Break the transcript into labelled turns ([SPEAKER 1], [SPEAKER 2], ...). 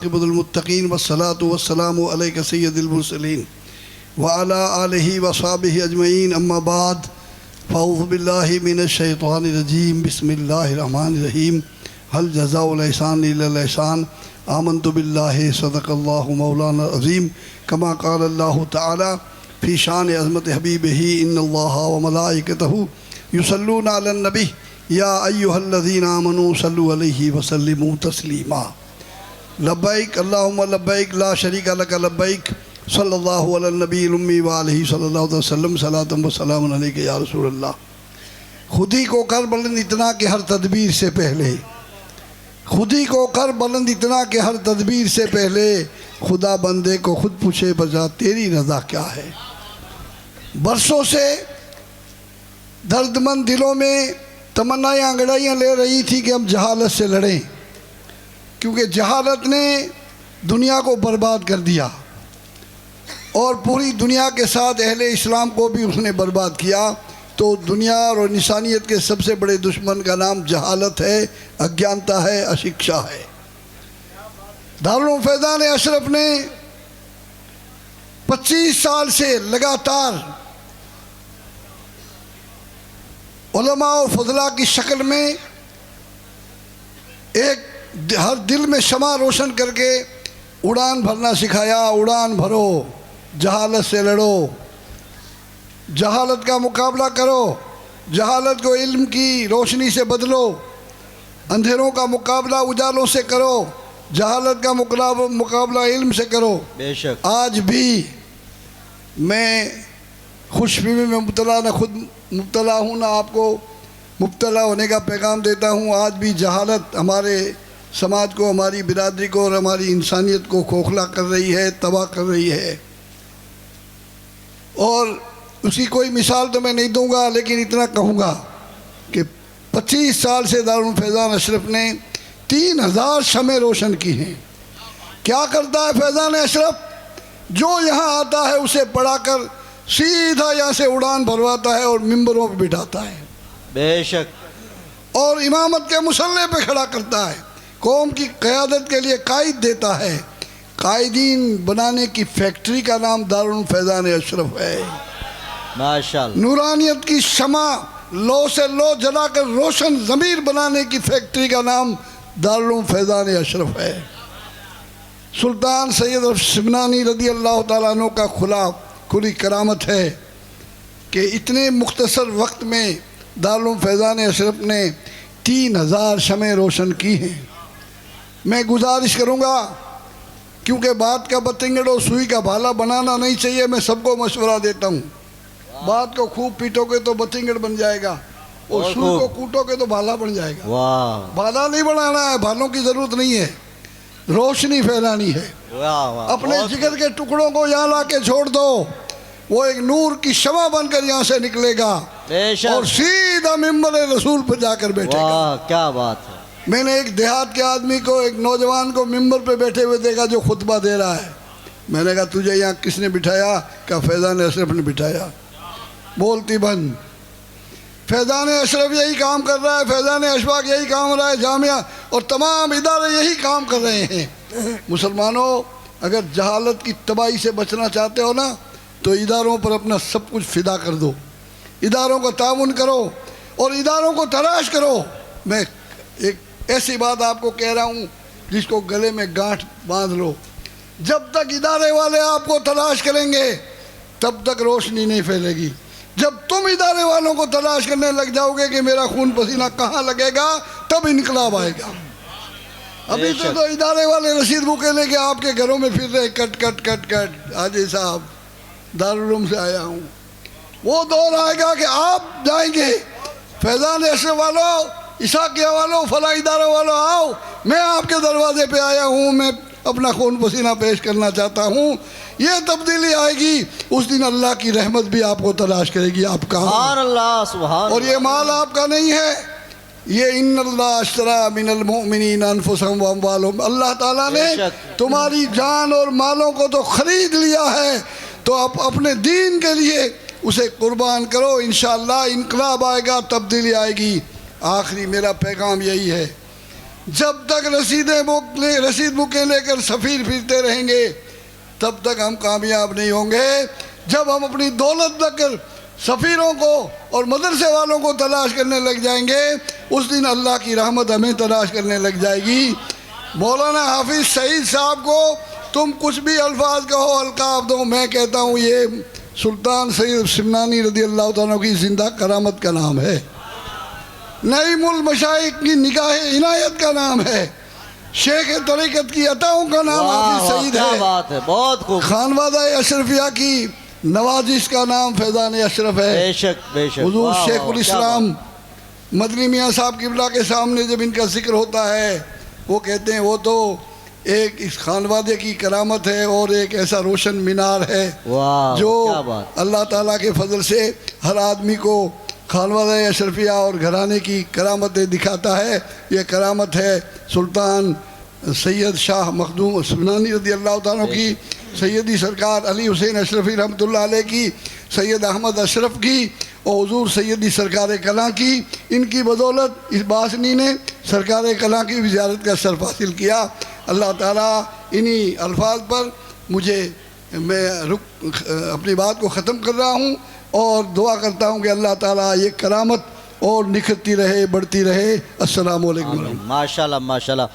[SPEAKER 1] عاقبۃ المتقین والصلاۃ والسلام علیک سید المرسلین وعلی آلہ وصحبہ اجمعین اما بعد فاعوذ باللہ من الشیطان الرجیم بسم اللہ الرحمن الرحیم هل جزاء الاحسان الا الاحسان آمنت باللہ صدق اللہ مولانا العظیم کما قال اللہ تعالی فی شان عظمت حبیبہ ان اللہ وملائکتہ یصلون علی النبی یا ایہا الذین آمنوا صلوا علیہ وسلموا تسلیما لبیک اللہم لبیک لا شریک لک لبیک صلی اللہ علی النبی الامی وآلہ صلی اللہ علیہ وسلم صلاۃ و سلام علیک یا رسول اللہ۔ خود ہی کو کر بلند اتنا کہ ہر تدبیر سے پہلے، خود ہی کو کر بلند اتنا کہ ہر تدبیر سے پہلے، خدا بندے کو خود پوچھے بجا تیری رضا کیا ہے۔ برسوں سے درد مند دلوں میں تمنائیں انگڑائیاں لے رہی تھی کہ ہم جہالت سے لڑیں، کیونکہ جہالت نے دنیا کو برباد کر دیا اور پوری دنیا کے ساتھ اہل اسلام کو بھی اس نے برباد کیا۔ تو دنیا اور انسانیت کے سب سے بڑے دشمن کا نام جہالت ہے، اگیانتا ہے، اشکشا ہے۔ دارالعلوم فیضان اشرف نے 25 سال سے لگاتار علماء اور فضلاء کی شکل میں ایک ہر دل میں شمع روشن کر کے اڑان بھرنا سکھایا۔ اڑان بھرو، جہالت سے لڑو، جہالت کا مقابلہ کرو، جہالت کو علم کی روشنی سے بدلو، اندھیروں کا مقابلہ اجالوں سے کرو، جہالت کا مقابلہ علم سے کرو۔
[SPEAKER 2] بے شک
[SPEAKER 1] آج بھی میں خوش فہمی میں مبتلا نہ خود مبتلا ہوں نہ آپ کو مبتلا ہونے کا پیغام دیتا ہوں۔ آج بھی جہالت ہمارے سماج کو، ہماری برادری کو اور ہماری انسانیت کو کھوکھلا کر رہی ہے، تباہ کر رہی ہے۔ اور اس کی کوئی مثال تو میں نہیں دوں گا، لیکن اتنا کہوں گا کہ 25 سال سے دارالعلوم فیضان اشرف نے 3000 شمع روشن کی ہیں۔ کیا کرتا ہے فیضان اشرف؟ جو یہاں آتا ہے اسے پڑھا کر سیدھا یہاں سے اڑان بھرواتا ہے اور ممبروں پہ بٹھاتا ہے،
[SPEAKER 2] بے شک،
[SPEAKER 1] اور امامت کے مصلے پہ کھڑا کرتا ہے، قوم کی قیادت کے لیے قائد دیتا ہے۔ قائدین بنانے کی فیکٹری کا نام دارالعلوم فیضان اشرف ہے۔
[SPEAKER 2] ماشاءاللہ،
[SPEAKER 1] نورانیت کی شمع لو سے لو جلا کر روشن ضمیر بنانے کی فیکٹری کا نام دارالعلوم فیضان اشرف ہے۔ سلطان سید سمنانی رضی اللہ تعالیٰ عنہ کا کھلی کرامت ہے کہ اتنے مختصر وقت میں دارالعلوم فیضان اشرف نے 3000 شمع روشن کی ہیں۔ میں گزارش کروں گا، کیونکہ بات کا بتنگڑ اور سوئی کا بھالا بنانا نہیں چاہیے، میں سب کو مشورہ دیتا ہوں، بات کو خوب پیٹو گے تو بتنگڑ بن جائے گا اور سوئی کو کوٹو گے تو بھالا بن جائے گا۔
[SPEAKER 2] واہ
[SPEAKER 1] بھالا نہیں بنانا ہے، بھالوں کی ضرورت نہیں ہے، روشنی پھیلانی ہے۔
[SPEAKER 2] واہ واہ،
[SPEAKER 1] اپنے جگر کے ٹکڑوں کو یہاں لا کے چھوڑ دو، وہ ایک نور کی شمع بن کر یہاں سے نکلے گا
[SPEAKER 2] بے شک،
[SPEAKER 1] اور سیدھا ممبر رسول پر جا کر بیٹھے گا۔
[SPEAKER 2] واہ کیا بات ہے۔
[SPEAKER 1] میں نے ایک دیہات کے آدمی کو، ایک نوجوان کو ممبر پہ بیٹھے ہوئے دیکھا جو خطبہ دے رہا ہے۔ میں نے کہا تجھے یہاں کس نے بٹھایا؟ کہا فیضان اشرف نے بٹھایا۔ بولتی بند، فیضان اشرف یہی کام کر رہا ہے، فیضان اشفاق یہی کام کر رہا ہے، جامعہ اور تمام ادارے یہی کام کر رہے ہیں۔ مسلمانوں، اگر جہالت کی تباہی سے بچنا چاہتے ہو نا تو اداروں پر اپنا سب کچھ فدا کر دو، اداروں کا تعاون کرو اور اداروں کو تلاش کرو۔ میں ایک ایسی بات آپ کو کہہ رہا ہوں جس کو گلے میں گانٹھ باندھ لو، جب تک ادارے والے آپ کو تلاش کریں گے تب تک روشنی نہیں پھیلے گی۔ جب تم ادارے والوں کو تلاش کرنے لگ جاؤ گے کہ میرا خون پسینہ کہاں لگے گا، تب انقلاب آئے گا۔ ابھی تو ادارے والے رسید بکے لے کے آپ کے گھروں میں پھر رہے، کٹ کٹ کٹ کٹ، حاجی صاحب دارالعلوم سے آیا ہوں۔ وہ دور آئے گا کہ آپ جائیں گے، فیضان اشرف والوں، عیساقیہ والوں، فلاں ادارے والوں، آؤ، میں آپ کے دروازے پہ آیا ہوں، میں اپنا خون پسینہ پیش کرنا چاہتا ہوں۔ یہ تبدیلی آئے گی، اس دن اللہ کی رحمت بھی آپ کو تلاش کرے گی۔ آپ کا
[SPEAKER 2] سبحان اللہ، سبحان
[SPEAKER 1] اور یہ مال آپ کا نہیں ہے، یہ ان اللہ اشترا من المؤمنین انفسہم واموالہم، اللہ تعالیٰ نے تمہاری جان اور مالوں کو تو خرید لیا ہے، تو آپ اپنے دین کے لیے اسے قربان کرو، انشاءاللہ انقلاب آئے گا، تبدیلی آئے گی۔ آخری میرا پیغام یہی ہے، جب تک رسید بکیں لے کر سفیر پھرتے رہیں گے تب تک ہم کامیاب نہیں ہوں گے. جب ہم اپنی دولت رکھ کر سفیروں کو اور مدرسے والوں کو تلاش کرنے لگ جائیں گے اس دن اللہ کی رحمت ہمیں تلاش کرنے لگ جائے گی. مولانا حافظ سعید صاحب کو تم کچھ بھی الفاظ کہو، القاب دو، میں کہتا ہوں یہ سلطان سید سمنانی رضی اللہ تعالیٰ کی زندہ کرامت کا نام ہے، نعیم المشائخ کی نگاہ عنایت کا نام ہے، شیخ طریقت کی عطاؤں کا نام حافظ سعید
[SPEAKER 2] کیا
[SPEAKER 1] ہے،
[SPEAKER 2] بات ہے، بہت خوب.
[SPEAKER 1] خانوادہ اشرفیہ کی نوازش کا نام فیضان اشرف ہے.
[SPEAKER 2] بے شک بے شک.
[SPEAKER 1] حضور
[SPEAKER 2] واہ،
[SPEAKER 1] شیخ
[SPEAKER 2] واہ،
[SPEAKER 1] الاسلام مدنی میاں صاحب قبلہ کے سامنے جب ان کا ذکر ہوتا ہے وہ کہتے ہیں وہ تو ایک اس خانوادے کی کرامت ہے اور ایک ایسا روشن مینار ہے
[SPEAKER 2] واہ،
[SPEAKER 1] جو
[SPEAKER 2] کیا بات.
[SPEAKER 1] اللہ تعالیٰ کے فضل سے ہر آدمی کو خانوادہ اشرفیہ اور گھرانے کی کرامتیں دکھاتا ہے. یہ کرامت ہے سلطان سید شاہ مخدوم سمنانی رضی اللہ تعالیٰ کی، سیدی سرکار علی حسین اشرفی رحمۃ اللہ علیہ کی، سید احمد اشرف کی اور حضور سیدی سرکار کلاں کی. ان کی بدولت اس باسنی نے سرکار کلاں کی زیارت کا شرف حاصل کیا. اللہ تعالیٰ انہی الفاظ پر میں اپنی بات کو ختم کر رہا ہوں اور دعا کرتا ہوں کہ اللہ تعالیٰ یہ کرامت اور نکھرتی رہے، بڑھتی رہے. السلام علیکم.
[SPEAKER 2] ماشاءاللہ ماشاءاللہ.